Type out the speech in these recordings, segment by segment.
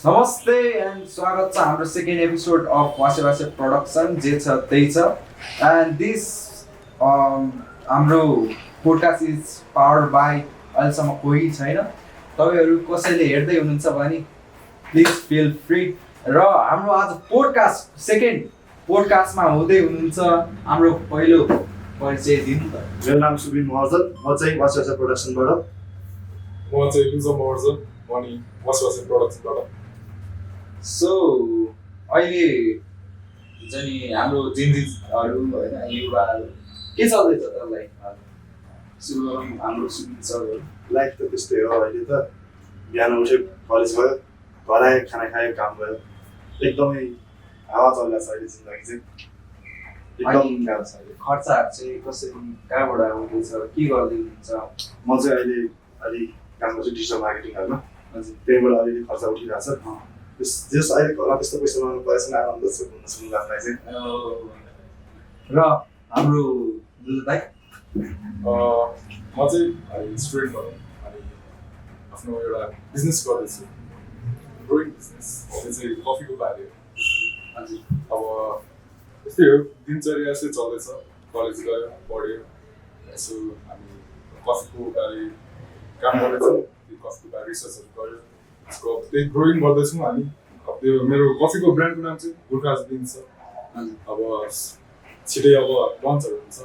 नमस्ते एन्ड स्वागत छ हाम्रो सेकेन्ड एपिसोड अफ वासे वासे प्रोडक्सन जे छ त्यही छ एन्ड दिस हाम्रो पोडकास्ट इज पावर्ड बाई अहिलेसम्म कोही छैन। तपाईँहरू कसैले हेर्दै हुनुहुन्छ भने प्लिज फिल फ्री। र हाम्रो आज पोडकास्ट सेकेन्ड पोडकास्टमा हुँदै हुनुहुन्छ हाम्रो पहिलो परिचय दिनु त। मेरो नाम सुबिन महर्जन, म चाहिँ वासे वासे प्रोडक्सनबाट। म चाहिँ लुजम महर्जन, म नि वासे वासे प्रोडक्सनबाट। सो अहिले चाहिँ हाम्रो जिन्जिसहरू होइन युवाहरू के चल्दैछ त लाइफमा? सुरु गरौँ हाम्रो सुबिन सरहरू। लाइफ त त्यस्तै हो। अहिले त बिहान उठ्यो, कलेज गयो, घर आयो, खाना खायो, काम गयो, एकदमै हावा चलिरहेको छ अहिले जिन्दगी चाहिँ। एकदम गाह्रो छ अहिले। खर्चहरू चाहिँ कसरी कहाँबाट आउँदैछ, के गर्दै हुनुहुन्छ? म चाहिँ अहिले अलिक काम गर्छु डिजिटल मार्केटिङहरूमा। हजुर, त्यहीँबाट अलिअलि खर्च उठिरहेको छ। जस अहिले घरमा त्यस्तो पैसा लगाउनु परेछ नि, आनन्द छ घुम्न सुन्नु लाग्दा चाहिँ। र हाम्रो दुल दाइ म चाहिँ स्टुडेन्ट भनौँ अनि आफ्नो एउटा बिजनेस गर्दैछु, ग्रोइङ बिजनेस। त्यो चाहिँ कफीको बारे हो। हजुर, अब यस्तै हो, दिनचर्या यस्तै चल्दैछ। कलेज गयो, पढ्यो, यसो हामी कफीको बारे काम गर्दैछौँ, त्यो कफीको बारे रिसर्चहरू गऱ्यो, त्यसको त्यही ग्रोइङ गर्दैछौँ हामी। अब त्यो मेरो कफीको ब्रान्डको नाम चाहिँ गुर्खाज बिन्स छ। अब छिटै अब लन्चहरू हुन्छ।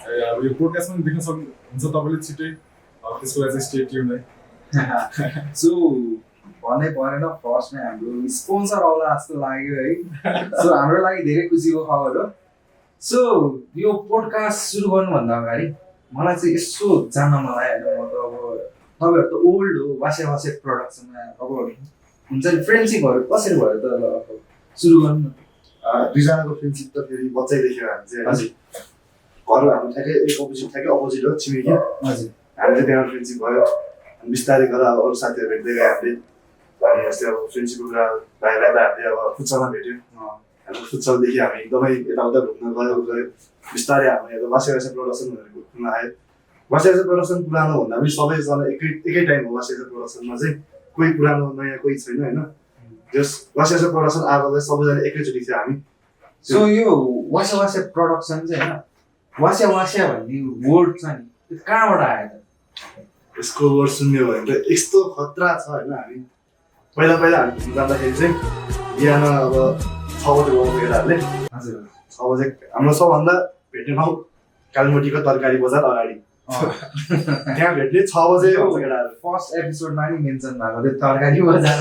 अब यो पोडकास्टमा पनि देख्न सक्नुहुन्छ तपाईँले छिटै। अब त्यसको लागि चाहिँ स्टे ट्युन है। सो भन्नै परेन, फर्स्टमा हाम्रो स्पोन्सर आउला जस्तो लाग्यो है। सो हाम्रो लागि धेरै खुसीको खबर हो। सो यो पोडकास्ट सुरु गर्नुभन्दा अगाडि मलाई चाहिँ यसो जान्न मलाई होइन, म त अब तपाईँहरू त ओल्ड हो वासे वासे प्रोडक्सनमा, अब हुन्छ नि फ्रेन्डसिपहरू कसरी भयो त? अब सुरु गर्नु न। दुईजनाको फ्रेन्डसिप त फेरि बच्चैदेखि हामी चाहिँ हजुर, घर हाम्रो ठ्याक्कै अपोजिट हो, छिमेकी। हजुर, हामी चाहिँ त्यहाँ फ्रेन्डसिप भयो। अनि बिस्तारै गरेर अब अरू साथीहरू भेट्दै गयो हामीले। अनि यस्तै अब फ्रेन्डसिपको कुरा भाइलाई त हामीले अब फुटसलमा भेट्यौँ। हाम्रो फुटसलदेखि हामी एकदमै यताउता घुम्न गयो। बिस्तारै हामी अब वासे वासे प्रोडक्सन भनेर घुम्न आयो। वासे वासे प्रोडक्सन पुरानो भन्दा पनि सबैजना एकै टाइम हो। वासे वासे प्रोडक्सनमा चाहिँ कोही पुरानो नयाँ कोही छैन होइन। जस वासे वासे प्रोडक्सन आएको चाहिँ सबैजना एकैचोटि थियो हामी। सो यो वासे वासे प्रोडक्सन चाहिँ होइन, वासे वासे भन्ने वर्ड छ नि, त्यो कहाँबाट आयो त? यसको वर्ड सुन्यो भने त यस्तो खतरा छ होइन। हामी पहिला हामी घुम्न जाँदाखेरि चाहिँ बिहान अब 6 बजे गएको केटाहरूले। हजुर, 6 बजे हाम्रो सबभन्दा भेट्ने ठाउँ कालिमोटीको तरकारी बजार अगाडि। त्यहाँ भेट्ने 6 बजे हुन्छ केटाहरू। फर्स्ट एपिसोडमा नि मेन्सन भएको थियो तरकारी बजार।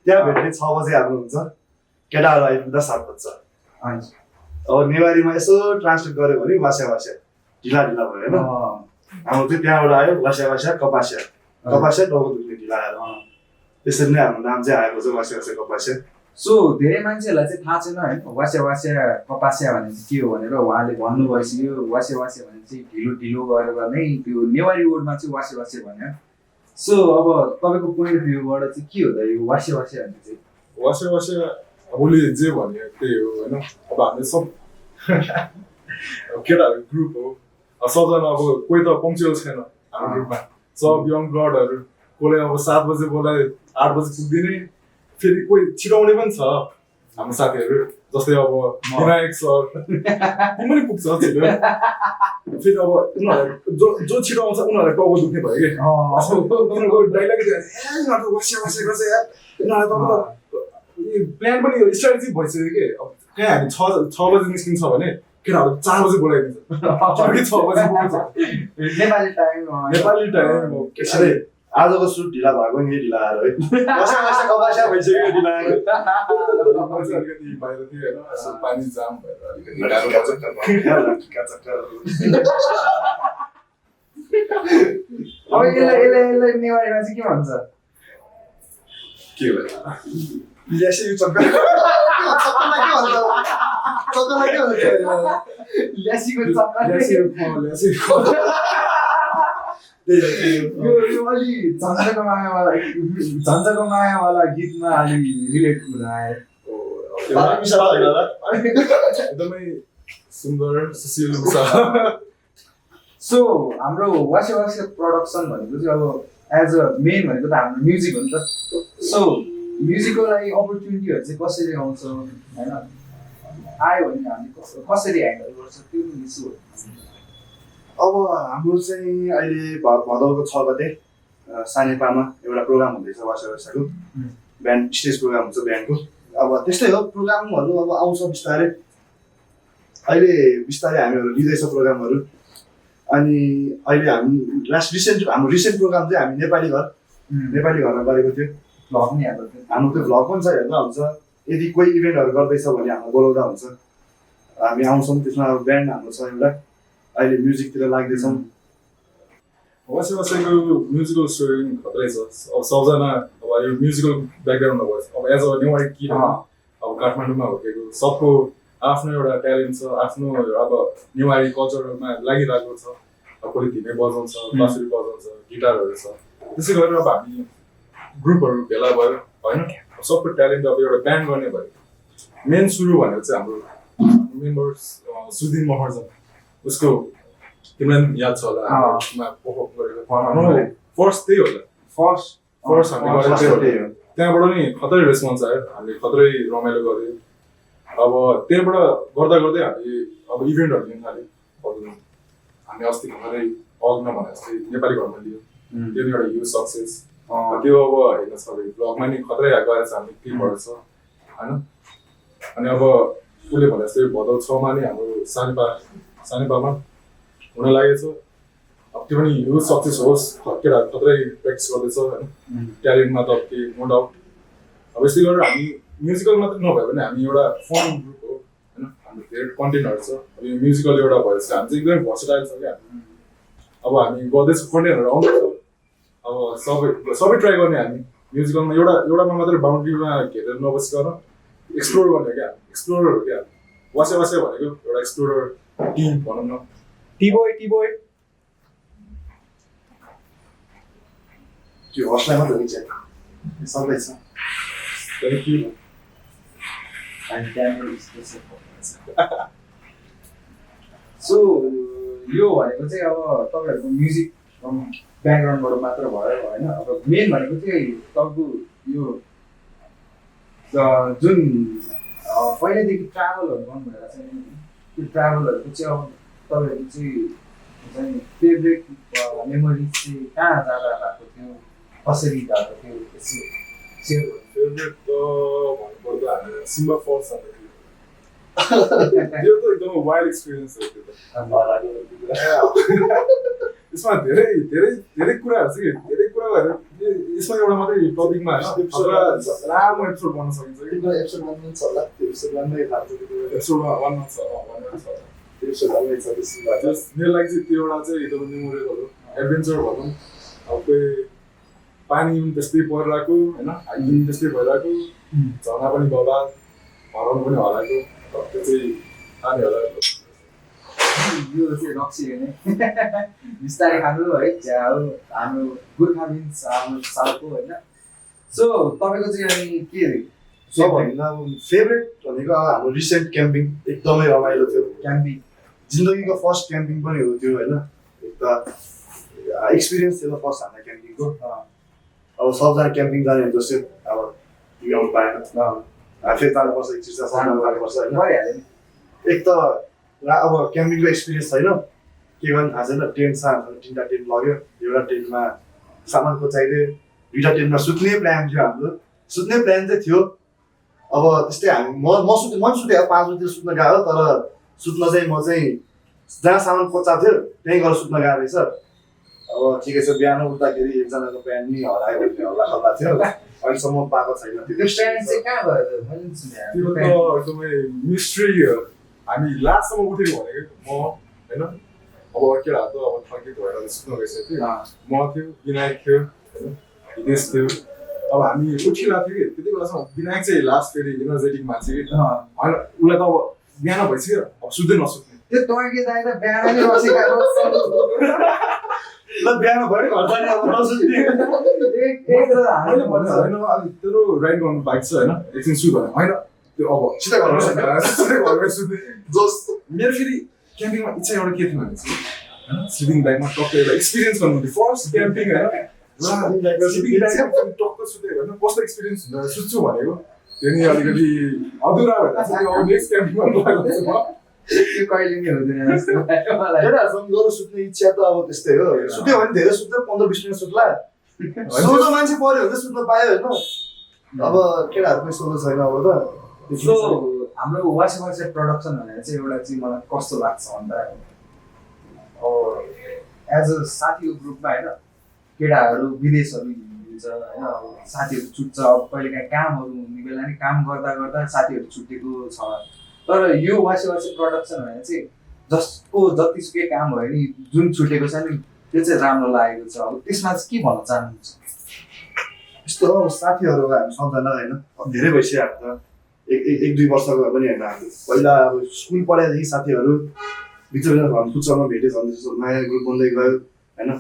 त्यहाँ भेट्ने 6 बजे हाम्रो हुन्छ, केटाहरू आइपुग्दा 7 बज्छ। हजुर, अब नेवारीमा यसो ट्रान्सलेट गर्यो भने वास्या वास्या ढिला ढिला भयो होइन। हाम्रो चाहिँ त्यहाँबाट आयो वास्या वास्या कपास्या, कपास्या टाउको दुख्ने ढिला आएर। त्यसरी नै हाम्रो नाम चाहिँ आएको छ वास्या वास्या कपास्या। सो धेरै मान्छेहरूलाई चाहिँ थाहा छैन होइन वासे वासे कपास्या भने चाहिँ के हो भनेर। उहाँले भन्नु भइसक्यो वासे वासे भने चाहिँ ढिलो ढिलो गरेर नै त्यो नेवारी वर्डमा चाहिँ वासे वासे भन्यो। सो अब तपाईँको पोइन्ट अफ भ्यूबाट चाहिँ के हो त यो वासे वासे भन्ने चाहिँ? वासे वासे अब उसले जे भन्यो त्यही हो होइन। अब हामी सब केटाहरू ग्रुप हो। अब सबजना अब कोही त पङ्क्चुअल छैन हाम्रो ग्रुपमा। सब यङ ब्लडहरू, कसले अब 7 बजे बोलाए 8 बजे पुग्दिने, फेरि कोही छिटाउने पनि छ हाम्रो साथीहरू। जस्तै अब विनायक सर पनि पुग्छ छिटो। फेरि अब उनीहरू जो छिटो आउँछ उनीहरूलाई टाउको दुख्ने भयो कि। उनीहरूको डाइलग वासे वासे गर्छ यार। उनीहरूलाई त प्लान पनि स्ट्राटेजी भइसक्यो कि। अब कहाँ हामी 6 बजे निस्किन्छ भने केटाहरू 4 बजे बोलाइदिन्छ। 6 बजे पुग्छ नेपाली टाइम हो। यसरी आजको सुट ढिला भएको नि ढिला आएर है। वास्या वास्या कपास्या भइसक्यो ढिला आएर। अलिकति बाहिर थियो होइन, यसो पानी जाम भएर अलिकति गाह्रो अब यसलाई नेवारीमा चाहिँ के भन्छ? के भयो ल्यासी चक्कर चक्करलाई के भन्छ? चक्करलाई के भन्छ? ल्यासीको चक्कर। यो अलि झन्झको मायावाला गीतमा अलि रिलेट कुरा आयो। एकदमै सुन्दर सुशील छ। सो हाम्रो वासे वासे प्रोडक्सन भनेको चाहिँ अब एज अ मेन भनेको त हाम्रो म्युजिक हो नि त। सो म्युजिकको लागि अपर्च्युनिटीहरू चाहिँ कसरी आउँछ होइन आयो भने हामी कसरी ह्यान्डल गर्छ त्यो पनि इस्यु हो। अब हाम्रो चाहिँ अहिले भदौको 6 गते सानेपामा एउटा प्रोग्राम हुँदैछ वासेवासेको ब्यान्ड स्टेज प्रोग्राम हुन्छ ब्यान्डको। अब त्यस्तै हो प्रोग्रामहरू अब आउँछ बिस्तारै अहिले बिस्तारै हामीहरू लिँदैछ प्रोग्रामहरू। अनि अहिले हामी हाम्रो रिसेन्ट प्रोग्राम चाहिँ हामी नेपाली घरमा गरेको थियो। भ्लग नि हाल्नु थियो हाम्रो त्यो भ्लग पनि छ हेर्दा हुन्छ। यदि कोही इभेन्टहरू गर्दैछ भने हामीलाई बोलाउँदा हुन्छ हामी आउँछौँ। त्यसमा अब ब्यान्ड हाम्रो छ एउटा अहिले म्युजिकतिर लाग्दैछौँ। वासेवासेको म्युजिकल स्टोरी खतरै छ। अब सबजना अब यो म्युजिकल ब्याकग्राउन्डमा भयो अब एज अ नेवारी किड अब काठमाडौँमा हुर्केको सबको आफ्नो एउटा ट्यालेन्ट छ आफ्नो अब नेवारी कल्चरमा लागिरहेको छ। अब कसले धिमे बजाउँछ बाँसुरी बजाउँछ गिटारहरू छ। त्यसै गरेर अब हामी ग्रुपहरू भेला भयो होइन सबको ट्यालेन्ट अब एउटा ब्यान्ड गर्ने भयो। मेन सुरु भनेको चाहिँ हाम्रो मेम्बर्स सुदिन महर्जन उसको तिमीलाई पनि याद छ होला पर्फर्म गरेको फर्स्ट त्यही होला फर्स्ट हामीले गरेको त्यही हो। त्यहाँबाट नि खतरै रेस्पोन्स आयो हामीले खतरै रमाइलो गऱ्यो। अब त्यहाँबाट गर्दा गर्दै हामी अब इभेन्टहरू लिन थाल्यो। हामी अस्ति भर्खरै अग्न भने जस्तै नेपाली घरमा लियो त्यो नि एउटा ह्युज सक्सेस। त्यो अब हेर्न सबै ब्लगमा नि खतरै गएर छ हामी टिमहरू छ होइन। अनि अब उसले भने जस्तै भदौ 6 मा नि हाम्रो सानेपामा हुन लागेको छ। अब त्यो पनि ह्युज सक्सेस होस् केटाहरू खतरै प्र्याक्टिस गर्दैछ होइन ट्यालेन्टमा त के नो डाउट। अब यस्तै गरेर हामी म्युजिकल मात्रै नभए पनि हामी एउटा फन ग्रुप हो होइन। हाम्रो धेरै कन्टेन्टहरू छ। अब यो म्युजिकल एउटा भएपछि हामी चाहिँ एकदमै भर्सेटाइल छ क्या। अब हामी गर्दैछ कन्टेन्टहरू आउँदैछ अब सबै ट्राई गर्ने हामी म्युजिकलमा एउटामा मात्रै बााउन्ड्रीमा घेरेर नबसिकन एक्सप्लोर गर्ने क्या एक्सप्लोरर क्या। वासे भनेको एउटा एक्सप्लोरर टिम भनौँ न। टिबोय त्यो हस्टलाई मात्रै हुन्छ सक्दैछ। Thank you. सो यो भनेको चाहिँ अब तपाईँहरूको म्युजिक ब्याकग्राउन्डबाट मात्र भयो होइन। अब मेन भनेको चाहिँ तपाईँको यो जुन पहिल्यैदेखि ट्राभलहरू गर्नु भएर चाहिँ त्यो ट्राभलहरूको चाहिँ अब तपाईँहरूको चाहिँ फेभरेट मेमोरिज चाहिँ कहाँ जाँदा भएको थियो कसरी गएको थियो त्यसो सेयर गर्नु। फेभरेट त भन्नुपर्दा हामी सिम्बा फल्स जाँदा थियो। त्यो त एकदम वाइल्ड एक्सपिरियन्स हो त्यो त। यसमा धेरै कुराहरू छ कि धेरै कुरा भएर यसमा एउटा मात्रै टपिकमा लामो एपिसोड बन्न सकिन्छ कि एपिसोड 1 छ होला। त्यो एपिसोड 1 नै थाहा छ। एपिसोड 1 मा छ एपिसोड 1 नै छ त्यसमा। जस्ट मेरो लागि चाहिँ त्यो एउटा चाहिँ एकदम मेमोरेबल हो एडभेन्चर भनौँ। अब कोही पानी पनि त्यस्तै परिरहेको होइन हाइकिङ त्यस्तै भइरहेको झर्ना पनि बबाल हराउनु पनि हराएको त्यो चाहिँ खाने होला। यो चाहिँ रक्सी हेर्ने बिस्तारै खानु है हाम्रो गोर्खा मिन्स हाम्रो सालको होइन। सो तपाईँको चाहिँ अनि के सबभन्दा फेभरेट भनेको हाम्रो रिसेन्ट क्याम्पिङ एकदमै रमाइलो थियो। क्याम्पिङ जिन्दगीको फर्स्ट क्याम्पिङ पनि हो त्यो होइन। एक त एक्सपिरियन्स थियो फर्स्ट हाम्रो क्याम्पिङको। अब सबजना क्याम्पिङ जाने जस्तो अब ल्याउनु पाएन फेरि जानुपर्छ एकचोटि जानुपर्छ होइन। एक त अब क्याम्पिङको एक्सपिरियन्स छैन के गर्नु थाहा छैन। टेन्ट छ हाम्रो 3टा टेन्ट लग्यो। एउटा टेन्टमा सामान कोचाइदियो 2टा टेन्टमा सुत्ने प्लान थियो हाम्रो। सुत्ने प्लान चाहिँ थियो। अब त्यस्तै हामी म सुतेँ 5 बजीतिर सुत्न गयो तर सुत्न चाहिँ म चाहिँ जहाँ सामान कोचाएको थियो त्यहीँ गएर सुत्न गएको रहेछ। अब ठिकै छ बिहान उठ्दाखेरि एकजनाको प्यान्ट नि हरायो भन्ने हल्ला खल्ला थियो। अहिलेसम्म पाएको छैन त्यो प्यान्ट चाहिँ कहाँ गयो त्यो त एकदमै मिस्ट्री हो। हामी लास्टसम्म उठेको भनेको म होइन अब केटाहरू त अब थकित भएर सुत्न गइसकेको थियो। म थियो विनायक थियो होइन हितेश थियो। अब हामी उठिरहेको थियो कि त्यति बेलासम्म विनायक चाहिँ लास्ट फेरि इनर्जेटिक मान्छे कि होइन उसलाई त अब बिहान भइसक्यो अब सुत्दै नसुत्ने त्यो तपाईँको दाइ त बिहान नै बसेको ल बिहान भयो घर जाने अब नसुत्ने हामीले भन्नु होइन अलिक तेरो राइड गर्नु बाइक छ होइन एकछिन सु भने होइन त्यो अब सिधै घरमा घरमै सुत्ने जस मेरो फेरि क्याम्पिङमा इच्छा एउटा के थियो भने चाहिँ होइन स्लिपिङ ब्यागमा टक्कै एउटा एक्सपिरियन्स गर्नु थियो फर्स्ट क्याम्पिङ होइन टक्क सुते होइन कस्तो एक्सपिरियन्स हुन्छ सुत्छु भनेको त्यो नि अलिकति अधुरा भएर चाहिँ अब नेक्स्ट क्याम्पिङमा लागेको छु म त्यो कहिले नि हुँदैन जस्तो लाग्यो मलाई। केटाहरूसँग गएर सुत्ने इच्छा त अब त्यस्तै हो सुत्यो भने धेरै सुत्छ 15-20 मिनट सुत्ला सोझो मान्छे पर्यो भने सुत्न पायो होइन अब केटाहरूको सोझो छैन अब त सो हाम्रो वासे प्रोडक्सन भनेर चाहिँ एउटा चाहिँ मलाई कस्तो लाग्छ भन्दा अब एज अ साथीको ग्रुपमा होइन केटाहरू विदेशहरू हिँड्छ होइन अब साथीहरू छुट्छ अब कहिलेकाहीँ कामहरू हुने बेला नि काम गर्दा गर्दा साथीहरू छुटेको छ तर यो वासे प्रोडक्सन भनेर चाहिँ जसको जतिसुकै काम भयो नि जुन छुटेको छ नि त्यो चाहिँ राम्रो लागेको छ अब त्यसमा चाहिँ के भन्न चाहनुहुन्छ? यस्तो हो साथीहरू हामी सम्झना होइन धेरै भइसक्यो हाम्रो त एक दुई वर्षको पनि होइन हामी पहिला अब स्कुल पढाएदेखि साथीहरू बिचरा हामी फुटसलमा भेटेँ झन् त्यस्तो नयाँ ग्रुप बन्दै गयो होइन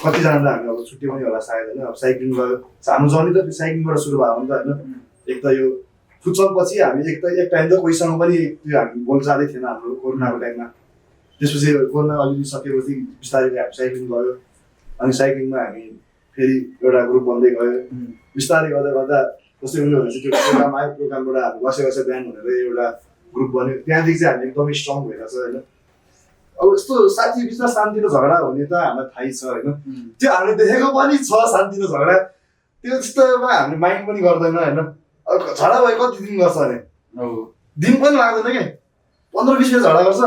कतिजना त हामी अब छुट्टी पनि होला सायद होइन अब साइक्लिङ गयो हाम्रो जर्नी त त्यो साइक्लिङबाट सुरु भयो नि त होइन एक त यो फुटसल पछि हामी एक टाइम त कोहीसँग पनि त्यो हामी बोल्न जाँदै थिएन हाम्रो कोरोनाको टाइममा त्यसपछि कोरोना अलिअलि सकेपछि बिस्तारै हामी साइक्लिङ गयो अनि साइक्लिङमा हामी फेरि एउटा ग्रुप बन्दै गयो बिस्तारै गर्दा गर्दा जस्तै उनीहरू चाहिँ त्यो प्रोग्राम आयो प्रोग्रामबाट हामी वासे बिहान भनेर एउटा ग्रुप बन्यो त्यहाँदेखि चाहिँ हामी एकदमै स्ट्रङ भइरहेको छ होइन अब यस्तो साथी बिचमा शान्ति र झगडा हुने त हामीलाई थाहै छ होइन त्यो हामीले देखेको पनि छ शान्ति र झगडा त्यो जस्तोमा हामीले माइन्ड पनि गर्दैन होइन अब झगडा भयो कति दिन गर्छ भने दिन पनि लाग्दैन कि 15-20 मिनट झगडा गर्छ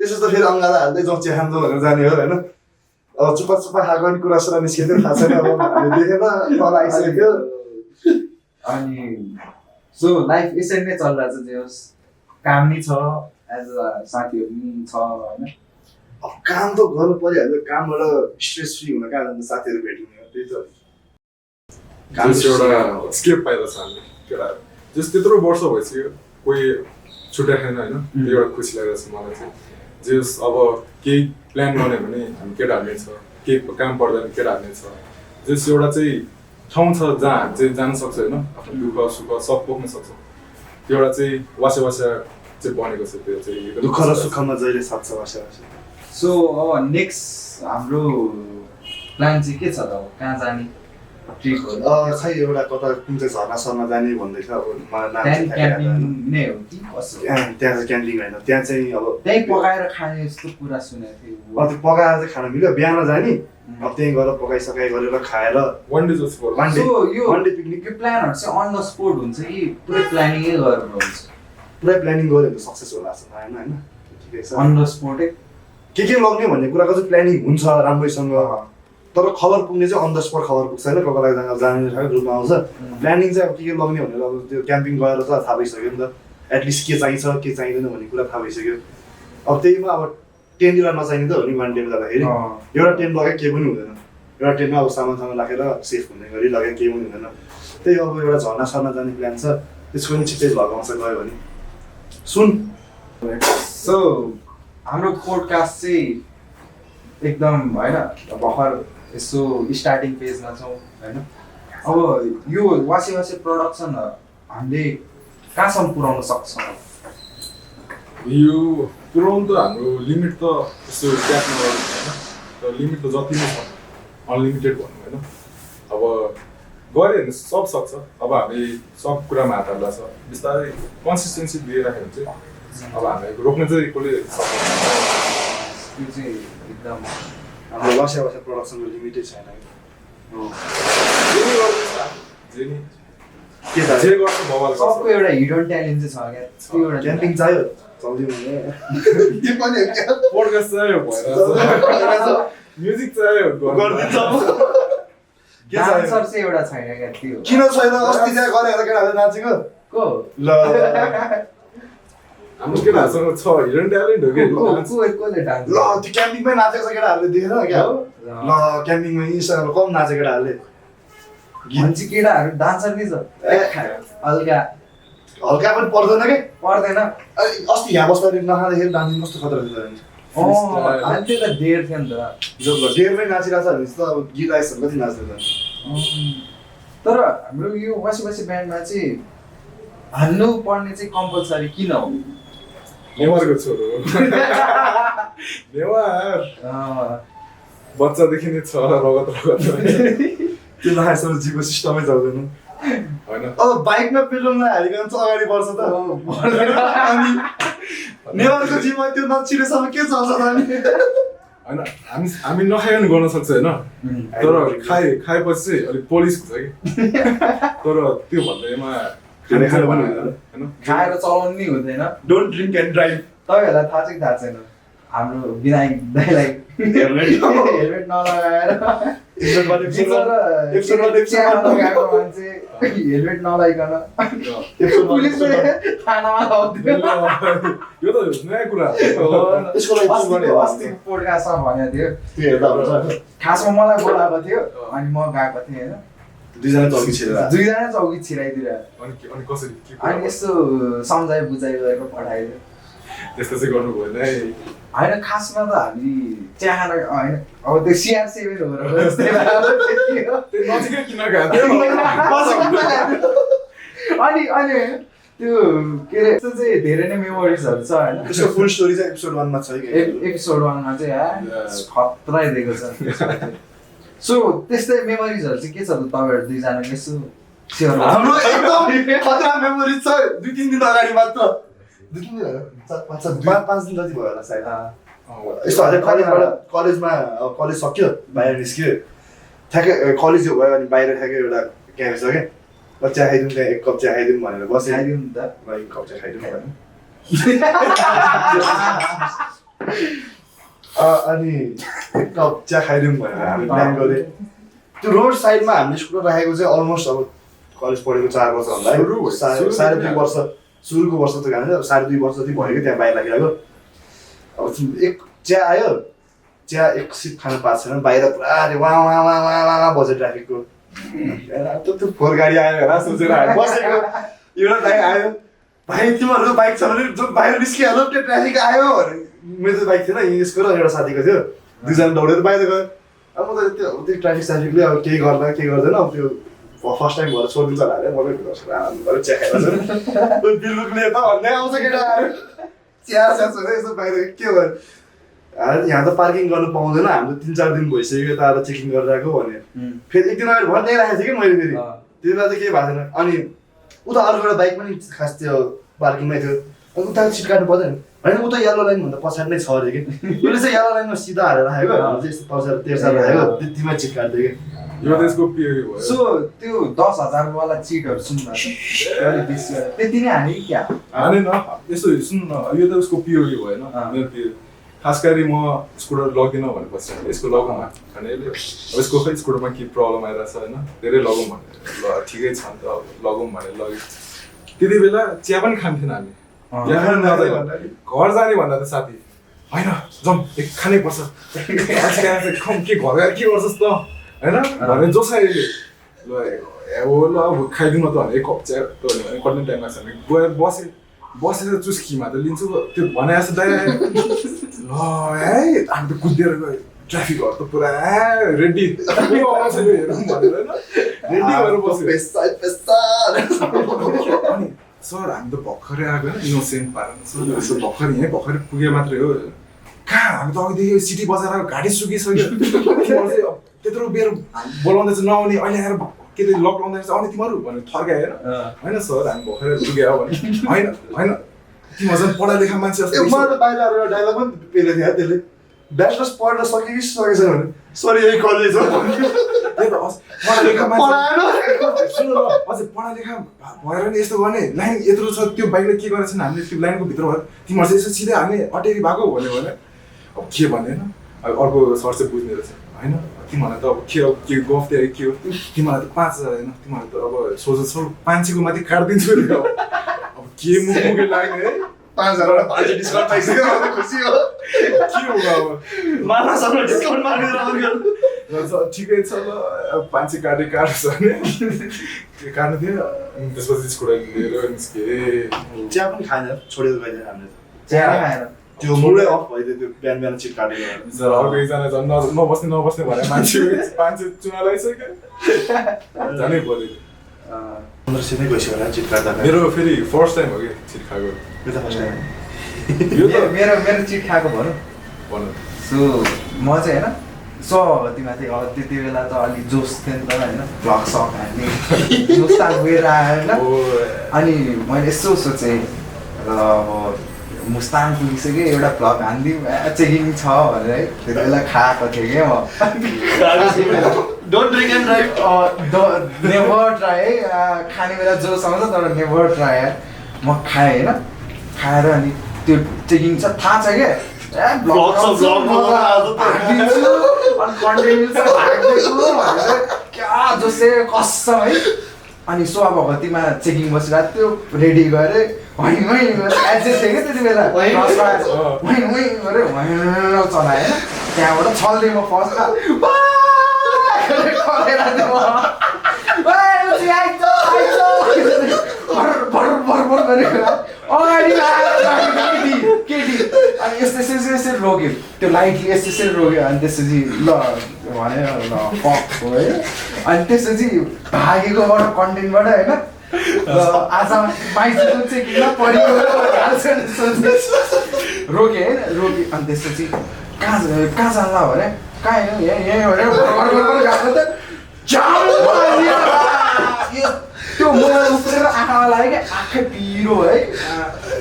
त्यसो त फेरि अङ्गाला हाल्दै जाउँ चिया खान्छ भनेर जाने हो होइन अब चुप्पा खाएको पनि कुरा सुरा निस्किँदै थाहा छैन अब हामीले देखेन तल आइसक्यो अनि सो लाइफ यसरी नै चलिरहेको छ जे होस् काम नि छ एज अ साथीहरू नि छ होइन अब काम त गर्नु परिहाल्यो कामबाट स्ट्रेस फ्री हुन कहाँ जान्छ साथीहरू भेट्ने हो त्यही त काम एउटा स्केप पाइरहेको छ हामीले केटाहरू जस त्यत्रो वर्ष भइसक्यो कोही छुट्याएन होइन त्यो एउटा खुसी लागिरहेको छ मलाई चाहिँ जस अब केही प्लान गर्ने भने हामी केटाहरूले छ केही काम पर्दैन केटाहरूले छ जस एउटा चाहिँ ठाउँ छ जहाँ हामी चाहिँ जान सक्छ होइन आफ्नो दुःख सुख सब पोख्न सक्छ त्यो एउटा चाहिँ वासे चाहिँ बनेको छ त्यो चाहिँ दुःख र सुखमा जहिले साथ छ वासे सो अब नेक्स्ट हाम्रो प्लान चाहिँ के छ त अब कहाँ जाने ट्रिपहरू खै एउटा कता कुन चाहिँ झर्ना सर्ना जाने भन्दैछ अब मलाई नाम त्यहाँ क्याम्पिङ नै हो कि कसो त्यहाँ चाहिँ क्याम्पिङ होइन त्यहाँ चाहिँ अब त्यहीँ पकाएर खाने जस्तो कुरा सुनेको थिएँ त्यो पकाएर चाहिँ खान मिल्यो बिहान जाने अब त्यहीँ गएर पकाइसकाइ गरेर खाएर वान डे जस्तो वान डे पिकनिकको प्लानहरू चाहिँ अन द स्पोट हुन्छ कि पुरै प्लानिङै गरेर हुन्छ पुरै प्लानिङ गऱ्यो भने त सक्सेस होला जस्तो लागेन होइन ठिकै छ अन द स्पोटै के लग्ने भन्ने कुराको चाहिँ प्लानिङ हुन्छ राम्रैसँग तर खबर पुग्ने चाहिँ अन द स्पोट खबर पुग्छ होइन कोही बेला जाने ठाउँ ग्रुपमा आउँछ प्लानिङ चाहिँ अब के लग्ने भनेर अब त्यो क्याम्पिङ गएर त थाहा भइसक्यो नि त एटलिस्ट के चाहिन्छ के चाहिँदैन भन्ने कुरा थाहा भइसक्यो अब त्यहीमा अब टेन्ट लिएर नचाहिने त हो नि वान डेमा जाँदाखेरि एउटा टेन्ट लगाए केही पनि हुँदैन एउटा टेन्टमा अब सामान राखेर सेफ हुने गरी लगाए केही पनि हुँदैन त्यही अब एउटा झर्ना सर्न जाने प्लान छ त्यसको पनि छिट्टै लगाउँछ गयो भने सुन सो हाम्रो पोडकास्ट चाहिँ एकदम होइन भर्खर यसो स्टार्टिङ पेजमा छौँ होइन अब यो वासे प्रोडक्सन हामीले कहाँसम्म पुऱ्याउन सक्छौँ यो पुऱ्याउनु त हाम्रो लिमिट त यस्तो क्याप नगर्नु होइन तर लिमिट त जति नै छ अनलिमिटेड भनौँ होइन अब गऱ्यो भने सब सक्छ अब हामी सब कुरामा हात हाल्दा छ बिस्तारै कन्सिस्टेन्सी दिइराख्यो भने चाहिँ अब हामी रोक्न चाहिँ कसले सक्छ त्यो चाहिँ एकदम हाम्रो वासे प्रोडक्सनको लिमिटै छैन के गर्छ मोबाइल सबको एउटा हिडन ट्यालेन्ट चाहिँ छ क्या त्यो एउटा क्याम्पिङ चाहियो चल्दिउँ भने त्यो पनि पोडकास्ट चाहियो भएर म्युजिक चाहियो गरिदिन्छ डान्सर चाहिँ एउटा छैन क्या त्यो किन छैन अस्ति चाहिँ गरेर केटाहरूले नाचेको को ल हाम्रो केटाहरूसँग छ हिडन ट्यालेन्ट हो कि कसले डान्स ल त्यो क्याम्पिङमै नाचेको छ केटाहरूले देखेन क्या ल क्याम्पिङमा इन्स्टाग्राममा कम नाचेको केटाहरूले भन्छ केटाहरू डान्सर नै छ हल्का हल्का पनि पर्दैन कि पर्दैन अस्ति यहाँ बस्दाखेरि नखाँदाखेरि डान्सिङ कस्तो खतरा थियो अनि त्यो त डेढ थियो नि त डेढमै नाचिरहेको छ भने त अब गीत आइसक्यो कति नाच्दैन तर हाम्रो यो वासे ब्यान्डमा चाहिँ हान्नु पर्ने चाहिँ कम्पलसरी किन हो नेवारको छोरो नेवार बच्चादेखि नै छ रगत त्यो नखाएसम्म जिउको सिस्टमै चल्दैन होइन अब बाइकमा पेट्रोल नहालिकन चाहिँ अगाडि बढ्छ त अनि नेवारको जिउमा त्यो नछिरेसम्म के चल्छ त अनि होइन हामी नखाइकन गर्न सक्छ होइन तर खाएपछि चाहिँ अलिक पोलिस हुन्छ कि तर त्यो भन्दैमा खाने पनि होइन खाएर चलाउनु नि हुँदैन। डोन्ट ड्रिङ्क एन्ड ड्राइभ तपाईँहरूलाई थाहा छ कि थाहा छैन हाम्रो विनायक दाइलाई हेलमेट नलगाएर लगाएको मान्छे हेलमेट नलाइकन पुलिसले थानामा लग्थ्यो। यो त नयाँ कुरा त्यसको लागि के गर्ने हो? अस्तिको पोडकास्टमा भनेको थियो त्यो हेर्दा हुन्छ खासमा मलाई बोलाएको थियो अनि म गएको थिएँ होइन दुईजना चौकी छिरेर दुईजना चौकी छिराइदिएर अनि कसरी के अनि यस्तो सम्झाइ बुझाइ गरेर पठाइदियो। त्यस्तो चाहिँ गर्नु भएन है होइन खासमा त हामी चिया खान होइन अब त्यो CR7 हो र जस्तै भएको थियो। त्यो नजिकै किन गएको थियो अनि अनि त्यो के अरे यस्तो चाहिँ धेरै नै मेमोरिजहरू छ होइन। त्यसको फुल स्टोरी चाहिँ एपिसोड 1 मा छ कि एपिसोड 1 मा चाहिँ खतरा दिएको छ। सो त्यस्तै मेमोरिजहरू चाहिँ के छ त तपाईँहरू दुईजनाको यसो सेयर हाम्रो एकदम खतरा मेमोरी छ 2-3 दिन अगाडि मात्र 2-3 दिन होइन 4-5 दिन जति भयो होला सायद यस्तो हजुर कलेजमा कलेज सक्यो बाहिर निस्क्यो ठ्याक्कै कलेज भयो अनि बाहिर ठ्याक्कै एउटा क्याफे छ क्या ल चिया खाइदिउँ त्यहाँ 1 कप चिया खाइदिउँ भनेर बसेँ खाइदिउँ नि त। ल 1 कप चिया खाइदिउँ भनेर अनि 1 कप चिया खाइदिउँ भनेर हामी प्लान गऱ्यो। त्यो रोड साइडमा हामीले स्कुटर राखेको चाहिँ अलमोस्ट अब कलेज पढेको 4 वर्ष भन्दा साढे 2 वर्ष सुरुको वर्ष त खाने 2.5 वर्ष जति भयो कि त्यहाँ बाहिर लागिरहेको। अब एक चिया आयो चिया एक सिप खान पाएको छैन बाहिर पुरा अरे वा वा वा वा वा बज्यो ट्राफिकको त्यो फोहोर गाडी आयो होला सोचेर हामी बसेको एउटा दाइ आयो भाइ तिमीहरूको बाइक छ भने जो बाहिर निस्किहाल्यो त्यो ट्राफिक आयो भने मेरो बाइक थिएन यसको र एउटा साथीको थियो दुईजना दौडेर बाहिर गयो। अब म त त्यो ट्राफिक साफिकले अब केही गर्दैन के गर्दैन अब त्यो फर्स्ट टाइम भएर छोडिदिन्छ होला अरे मलाई आराम गरेर चिया खाएर बिल्कुलले त भन्दै आउँछ केटाहरू चिया सोधे यसो बाहिर के भयो यहाँ त पार्किङ गर्नु पाउँदैन हाम्रो 3-4 दिन भइसक्यो यता आएर चेकिङ गरेर आएको भने फेरि 1 दिन अगाडि भनिदिइराखेको थिएँ कि मैले फेरि त्यति बेला त केही भएको थिएन। अनि उता अर्को एउटा बाइक पनि खास त्यो पार्किङमै थियो अनि उता सिट काट्नु पर्दैन होइन उता येल्लो लाइनभन्दा पछाडि नै छ अरे कि उसले चाहिँ येल्लो लाइनमा सिधा हालेर राखेको हामी चाहिँ यस्तो तर्सेर तेर्सेर राखेको त्यतिमै चिट काट्थ्यो कि यो देशको पिओ भयो। सो त्यो 10,000 वाला चिटहरू सुन्नु त्यति नै हाने कि क्या हाने न यसो सुन्नु न यो त उसको पिओ भएन मेरो पिओ खास गरी म स्कुटर लगिनँ भनेपछि यसको लगौँ भने अब यसको खै स्कुटरमा के प्रब्लम आइरहेछ होइन धेरै लगौँ भने ल ठिकै छ नि त लगौँ भनेर लग्यो। त्यति बेला चिया पनि खान्थेन हामी चिया खानु नजाँदा घर जाने भन्दा त साथी होइन जाउँ एक खानै पर्छ के घर गएर के गर्छस् त होइन भने जोसाइले ल ल अब खाइदिउँ न त भने 1 कप चिया भने कति टाइम लाग्छ भने गएर बसेर चुस्कीमा त लिन्छु त्यो भने जस्तो दाइ ल है हामी त कुदेर गयो ट्राफिकहरू त पुरा रेडी आउँछ यो हेरौँ भनेर होइन रेडी भएर बस्यो। अनि सर हामी त भर्खरै आएको होइन इनोसेन्ट पारेर सर भर्खरै पुगे मात्रै हो कहाँ हामी त अघिदेखि सिटी बजाएर गाडी सुकिसक्यो त्यत्रो बेर बोलाउँदैछ नआउने अहिले आएर के त लक लाउँदैछ आउने तिमीहरू भनेर थर्कायो होइन सर हामी भर्खरै पुग्यो भने होइन तिमीहरू झन् पढा लेखा मान्छे जस्तो मलाई त बाहिर आएर डायलग पनि पेलेको थियो त्यसले ब्याचलर्स पढ्न सके कि सकेछ भने सरी यही कलेज हो पढा लेखा सुन्नु न अझै पढा लेखा भएर नि यस्तो गर्ने लाइन यत्रो छ त्यो बाइकले के गरेको छैन हामीले त्यो लाइनको भित्र भएर तिमीहरू चाहिँ यसो सिधै हामी अटेरी भएको भन्यो भने अब के भन्दैन अब अर्को सर चाहिँ बुझ्ने रहेछ होइन तिमीहरूलाई त अब के गफ दिएर के हो तिमीहरूलाई त 5,000 होइन तिमीहरू त अब सोझो छौ 500को माथि काटिदिन्छु नि अब के मुखमुखे लाग्ने है 5,000 एउटा भाजी डिस्काउन्ट पाइसक्यो खुसी हो के हो अब मार्न सक्नु डिस्काउन्ट मार्केर ठिकै छ ल 500 काट्छ भने त्यो काट्नु थियो त्यसपछि स्कुटर लिएर निस्केँ चिया पनि खाएन छोडेर गइदियो हामीले चिया खाएर त्यो मुडै अफ भइदियो त्यो बिहान चिट काटेर अर्को एकजना झन् नबस्ने भने मान्छे चुना लगाइसक्यो जानै पऱ्यो 1500 नै गइसक्यो होला चिट काट्दा मेरो फेरि फर्स्ट टाइम हो कि चिट खाएको यो त फर्स्ट टाइम यो त मेरो चिट खाएको भनौँ भन्नु सो म चाहिँ होइन सबभन्दा अब त्यति बेला त अलिक जोस थियो नि त होइन भ्लग सक हान्ने मुस्ताङ गएर आयो होइन अनि मैले यसो सोचेँ र अब मुस्ताङ पुगिसक्यो एउटा भ्लग हानिदिउँ चेकिङ छ भनेर है त्यति बेला खाएको थिएँ क्या म don't drink and drive never try है खाने बेला जोस आउँछ तर नेभर ट्राई म खाएँ होइन खाएर अनि त्यो चेकिङ छ थाहा छ क्या क्या जसले कसम है अनि सोहा भगवतीमा चेकिङ बसिरहेको थियो रेडी गरेँ एजेस थियो क्या त्यति बेला गरेँ चलाएँ होइन त्यहाँबाट छल्दै म फर्स्ट केटी अनि यस्तो रोक्यो त्यो लाइटले यसरी रोक्यो अनि त्यसपछि ल भन्यो ल फक हो है अनि त्यसपछि भागेकोबाट कन्टेन्टबाट होइन आज माइजको चाहिँ किन परिको रोक्यो होइन रोक्यो अनि त्यसपछि कहाँ जान्ला भने कहाँ होइन यहीँ भनेर गएको त त्यो मोबाइल उफ्रेर आँखामा लाग्यो क्या आँखै पिरो है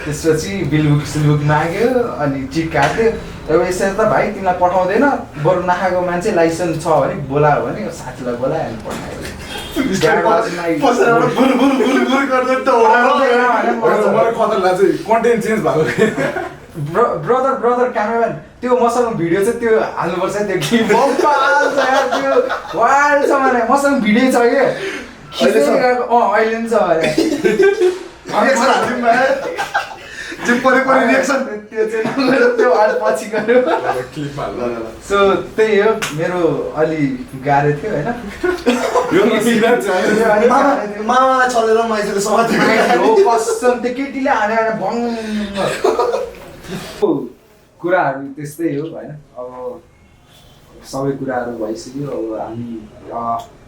त्यसपछि बिलबुक माग्यो अनि चिट काट्यो अब यसरी त भाइ तिमीलाई पठाउँदैन बरु नखाएको मान्छे लाइसेन्स छ भने बोलायो भने साथीलाई बोलायो अनि पठायो कन्टेन्ट चेन्ज भएको ब्रदर क्यामेराम्यान त्यो मसँग भिडियो चाहिँ त्यो हाल्नुपर्छ त्यो गीत त्यो वाइल्ड छ भने मसँग भिडियो छ क्या अहिले पनि छ त्यो पछि गऱ्यो सो त्यही हो मेरो अलि गाह्रो थियो होइन मामालाई चलेर माइजले हो कसम त्यो केटीले हानेर भङ कुराहरू त्यस्तै हो होइन अब सबै कुराहरू भइसक्यो अब हामी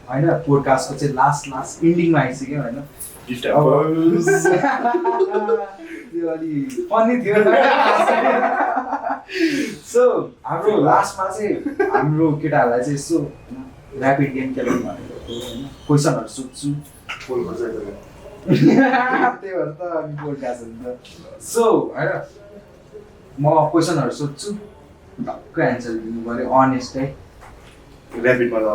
होइन पोडकास्टको चाहिँ लास्ट इन्डिङमा आइसक्यो होइन त्यो अलि फनी थियो सो हाम्रो लास्टमा चाहिँ हाम्रो केटाहरूलाई चाहिँ यसो ऱ्यापिड गेम खेलौँ भनेको होइन क्वेसनहरू सोध्छु त्यही भएर त अनि पोडकास्ट हुन्छ सो होइन म क्वेसनहरू सोध्छु टक्कै एन्सर दिनु पऱ्यो अनेस्ट है ऱ्यापिडमा त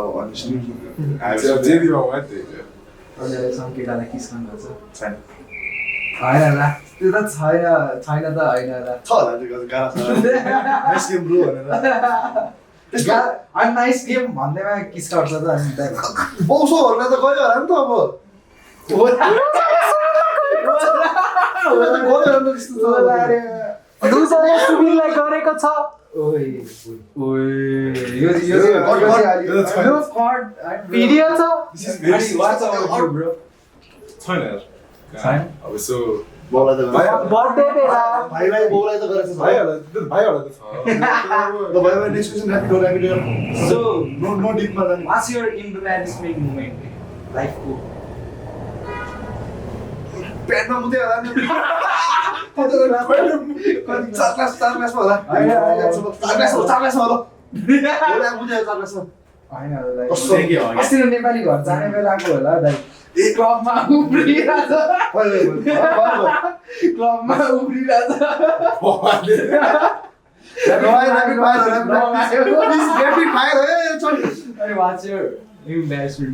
अहिलेसम्म केटालाई किस गर्नु छैन होइन होला त्यो त छैन त होइन होला छ होला त्यो गाह्रो छ ब्रो भनेर नाइस गेम भन्दैमा किस गर्छ त अनि बौसोहरूलाई त गयो होला नि त अब सुबिनलाई गरेको छ भिडियो छ छैन अब यसो बर्थडे बेला भाइलाई बौलाई त गरेछ भाइहरूलाई त छ त भाइलाई next question rapid so no डिपमा जाने वाट्स योर इम्बेरेसमेन्ट मोमेन्ट लाइफको पेटमा मुते होला नि चार क्लासमा होला अस्ति नेपाली घर जाने बेलाको होला दाइ क्लबमा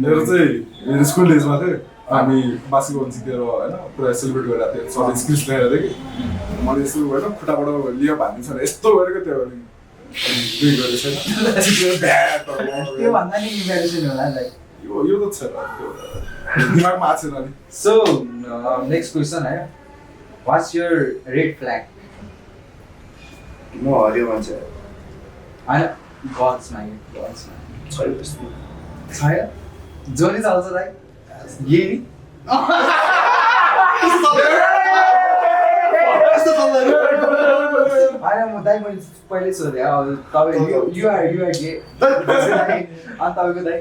मेरो चाहिँ मेरो स्कुल डेजमा थियो हामी बासीको जितेर होइन पुरा सेलिब्रेट गरिरहेको थियो सबै स्क्रिप्ट ल्याएर थियो कि मैले यसो होइन खुट्टाबाट लियो भन्ने छ यस्तो गरेको थियो अनि दुई गरेको छैन त्योभन्दा नि इम्बेरेसिङ होला नि यो त छैन दिमागमा आएको छैन नि सो नेक्स्ट क्वेसन है वाट्स योर रेड फ्ल्याग म हरियो मान्छे होइन गर्ल्समा छैन त्यस्तो छैन जोली चल्छ दाइ गिरी होइन म दाइ मैले पहिल्यै सोधेँ अब तपाईँ युआर गे अनि तपाईँको दाइ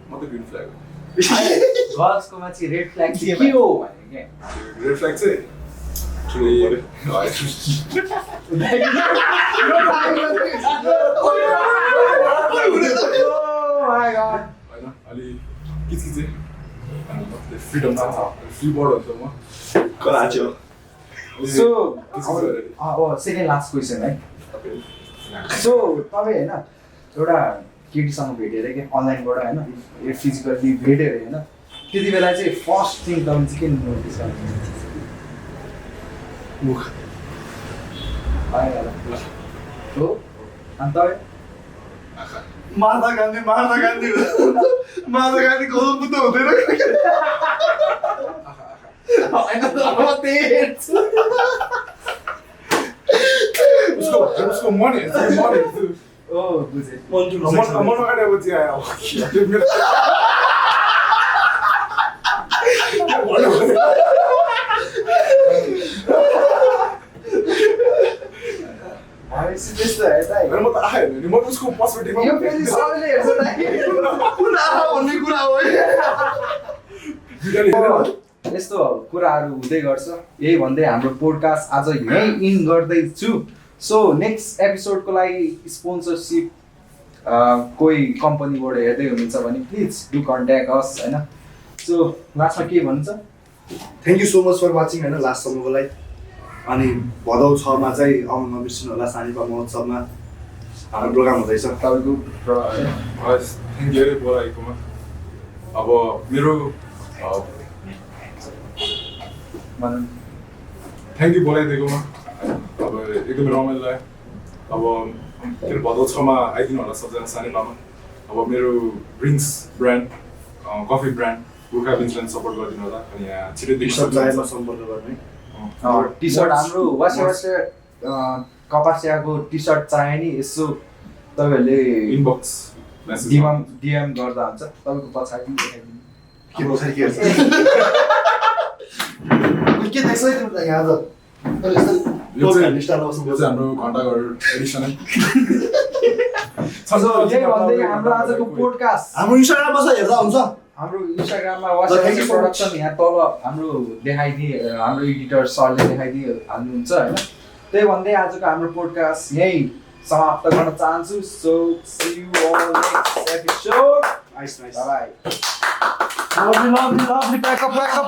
म त ग्रिन फ्ल्याग गर्ल्सकोमा चाहिँ रेड फ्ल्याग चाहिँ के हो भने क्या रेड फ्ल्याग चाहिँ my god. होइन अलि किचकिचे फ्रिडम छ फ्री बर्ड हो त म कराच्यो So, किचकिच गरेर सेकेन्ड लास्ट क्वेसन है. सो तपाईँ होइन एउटा केटीसँग भेटेर कि अनलाइनबाट होइन फिजिकल्ली भेटेर होइन त्यति बेला चाहिँ फर्स्ट थिङ तपाईँ चाहिँ के नोटिस गर्नुहुन्छ? मुख हो अनि तपाईँ महात्मा गान्धी गौतम बुद्ध हुँदैन उसको मन हेर्छु ओ बुझेँ. मन अगाडि अब चाहिँ आयो त्यस्तो हेर्दा म त आयो नि म उसको पर्सपेक्टिभमा यो फेरि सबैले हेर्छ भन्ने कुरा हो यस्तो कुराहरू हुँदै गर्छ. यही भन्दै हाम्रो पोडकास्ट आज यहीँ इन गर्दैछु. सो नेक्स्ट एपिसोडको लागि स्पोन्सरसिप कोही कम्पनीबाट हेर्दै हुनुहुन्छ भने प्लिज डु कन्ट्याक्ट अस होइन. सो लास्टमा के भन्छ? Thank you so much for watching होइन लास्टसम्मको लागि. अनि भदौ 6 मा चाहिँ आउनु नबिर्सिनु होला सानिपा महोत्सवमा हाम्रो प्रोग्राम हुँदैछ. तपाईँको थ्याङ्क यू अरे बोलाएकोमा. अब मेरो थ्याङ्क यू बोलाइदिएकोमा अब एकदमै रमाइलो लाग्यो. अब के अरे भदौ 6 मा आइदिनु होला सबजना सानिपामा. अब मेरो drinks brand coffee brand Gorkha बिन्सलाई सपोर्ट गरिदिनु होला. अनि यहाँ छिटै चाहेमा सम्पर्क गर्ने. टी सर्ट हाम्रो वासे कपासियाको टी सर्ट चाहियो नि यसो तपाईँहरूले इनबक्स डिएम गर्दा हुन्छ. तपाईँको पछाडि देखाइदिनु. के पछाडि के हेर्छ के देख्छ तिम्रो यहाँ त यो चाहिँ हाम्रो घन्टाघर एडिसन है. यही भन्दै हाम्रो आजको पोडकास्ट हाम्रो इन्स्टाग्राममा छ हेर्दा हुन्छ. हाम्रो इन्स्टाग्राममा वासे प्रोडक्सन यहाँ तल हाम्रो देखाइदिए हाम्रो एडिटर सरले देखाइदिए हाल्नुहुन्छ होइन. त्यही भन्दै आजको हाम्रो पोडकास्ट यही समाप्त गर्न चाहन्छु. So see you all next episode. Nice bye. Lovely, lovely, lovely. Back up, back up.